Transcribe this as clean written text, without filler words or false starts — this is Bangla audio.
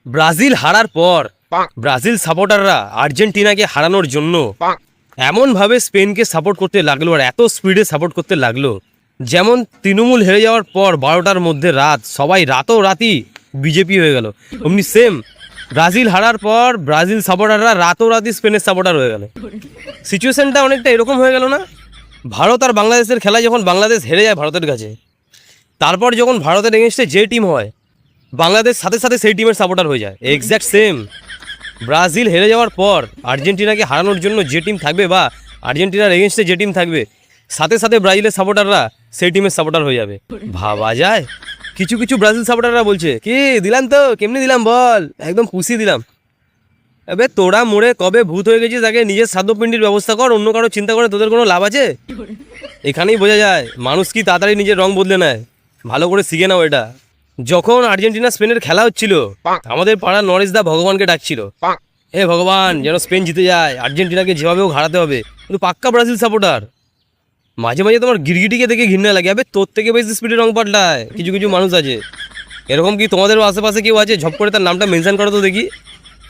ব্রাজিল হারার পর ব্রাজিল সাপোর্টাররা আর্জেন্টিনাকে হারানোর জন্য এমনভাবে স্পেনকে সাপোর্ট করতে লাগলো আর এত স্পিডে সাপোর্ট করতে লাগলো, যেমন তৃণমূল হেরে যাওয়ার পর 12টার মধ্যে রাত সবাই রাতই বিজেপি হয়ে গেল, অমনি সেম ব্রাজিল হারার পর ব্রাজিল সাপোর্টাররা রাতই স্পেনের সাপোর্টার হয়ে গেল। সিচুয়েশনটা অনেকটা এরকম হয়ে গেল না? ভারত আর বাংলাদেশের খেলায় যখন বাংলাদেশ হেরে যায় ভারতের কাছে, তারপর যখন ভারতের এগেনস্টে যে টিম হয় বাংলাদেশ সাথে সাথে সেই টিমের সাপোর্টার হয়ে যায়। এক্স্যাক্ট সেম ব্রাজিল হেরে যাওয়ার পর আর্জেন্টিনাকে হারানোর জন্য যে টিম থাকবে বা আর্জেন্টিনার এগেনস্টে যে টিম থাকবে সাথে সাথে ব্রাজিলের সাপোর্টাররা সেই টিমের সাপোর্টার হয়ে যাবে। ভাবা যায়? কিছু কিছু ব্রাজিল সাপোর্টাররা বলছে কি দিলাম তো, কেমনি দিলাম বল, একদম পুষিয়ে দিলাম। এবার তোরা মোড়ে কবে ভূত হয়ে গেছিস, আগে নিজের সাধ্যপিণ্ডির ব্যবস্থা কর, অন্য কারো চিন্তা করে তোদের কোনো লাভ আছে? এখানেই বোঝা যায় মানুষ কি তাড়াতাড়ি নিজের রং বদলে নেয়। ভালো করে শিখে নাও এটা। যখন আর্জেন্টিনা স্পেনের খেলা হচ্ছিল আমাদের পাড়ার নরেশ দা ভগবানকে ডাকছিল, হে ভগবান যেন স্পেন জিতে যায়, আর্জেন্টিনাকে যেভাবে হোক হারাতে হবে। কিন্তু পাক্কা ব্রাজিল সাপোর্টার। মাঝে মাঝে তোমার গিরগিটিকে দেখে ঘৃণা লাগে, আবে তোর থেকে বেশি স্পিডে রং পাল্টায় কিছু কিছু মানুষ আছে। এরকম কি তোমাদেরও আশেপাশে কেউ আছে? ঝপ করে তার নামটা মেনশন করো তো দেখি।